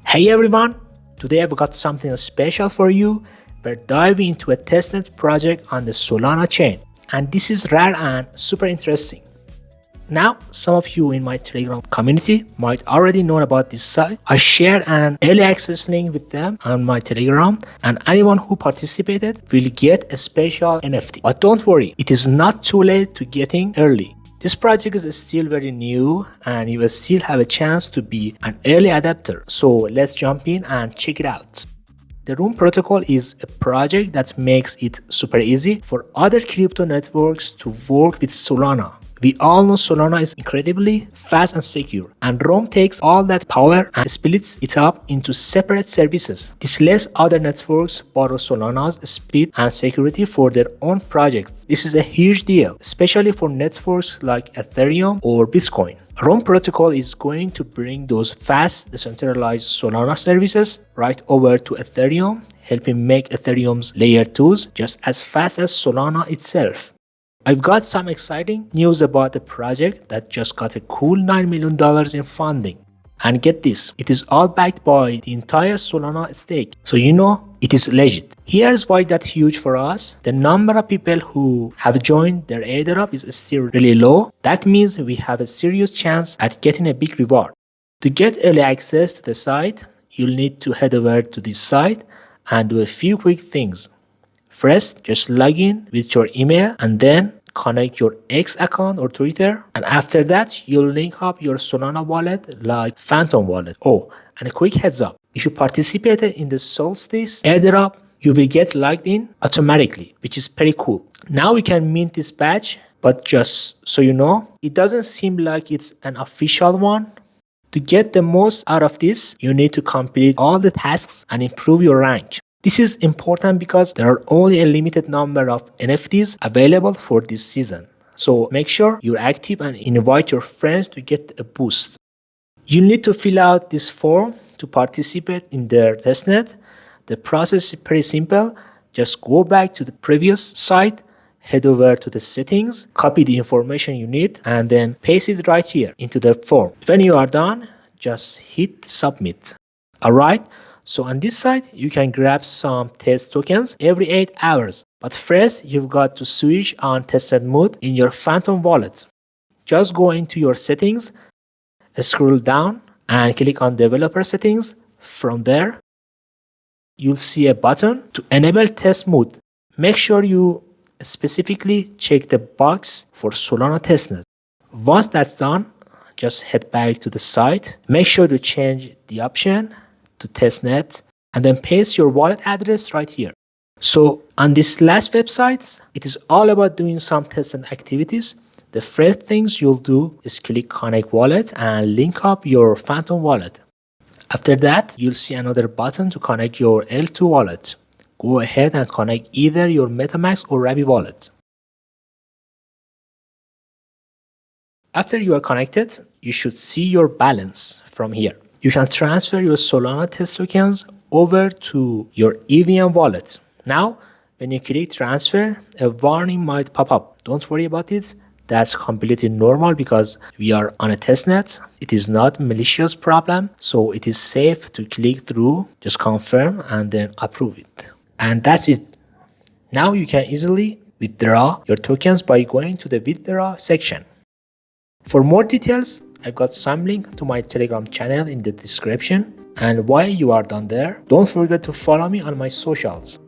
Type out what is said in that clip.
Hey everyone, today I've got something special for you. We're diving into a testnet project on the Solana chain, and this is rare and super interesting. Now, some of you in my Telegram community might already know about this site. I shared an early access link with them on my Telegram, and anyone who participated will get a special NFT. But don't worry, it is not too late to get in early. This project is still very new and you will still have a chance to be an early adopter. So let's jump in and check it out. The Rome Protocol is a project that makes it super easy for other crypto networks to work with Solana. We all know Solana is incredibly fast and secure, and Rome takes all that power and splits it up into separate services. This lets other networks borrow Solana's speed and security for their own projects. This is a huge deal, especially for networks like Ethereum or Bitcoin. Rome Protocol is going to bring those fast, decentralized Solana services right over to Ethereum, helping make Ethereum's layer 2s just as fast as Solana itself. I've got some exciting news about the project that just got a cool $9 million in funding. And get this, it is all backed by the entire Solana stake. So you know, it is legit. Here's why that's huge for us. The number of people who have joined their airdrop is still really low. That means we have a serious chance at getting a big reward. To get early access to the site, you'll need to head over to this site and do a few quick things. First, just log in with your email and then connect your X account or Twitter, and after that you'll link up your Solana wallet like Phantom wallet. Oh, and a quick heads up, if you participated in the Solstice airdrop, you will get logged in automatically, which is pretty cool. Now we can mint this badge, but just so you know, it doesn't seem like it's an official one. To get the most out of this, you need to complete all the tasks and improve your rank. This is important because there are only a limited number of NFTs available for this season. So make sure you're active and invite your friends to get a boost. You need to fill out this form to participate in their testnet. The process is pretty simple. Just go back to the previous site, head over to the settings, copy the information you need, and then paste it right here into the form. When you are done, just hit submit. Alright? So on this side, you can grab some test tokens every 8 hours. But first, you've got to switch on testnet mode in your Phantom wallet. Just go into your settings, scroll down, and click on developer settings. From there, you'll see a button to enable test mode. Make sure you specifically check the box for Solana testnet. Once that's done, just head back to the site. Make sure to change the option to testnet and then paste your wallet address right here. So on this last website, it is all about doing some testnet activities. The first things you'll do is click connect wallet and link up your Phantom wallet. After that, you'll see another button to connect your L2 wallet. Go ahead and connect either your MetaMask or Rabi wallet. After you are connected, you should see your balance from here. You can transfer your Solana test tokens over to your EVM wallet. Now, when you click transfer, a warning might pop up. Don't worry about it. That's completely normal because we are on a testnet. It is not a malicious problem, so it is safe to click through, just confirm and then approve it. And that's it. Now you can easily withdraw your tokens by going to the withdraw section. For more details, I've got some link to my Telegram channel in the description. And while you are done there, don't forget to follow me on my socials.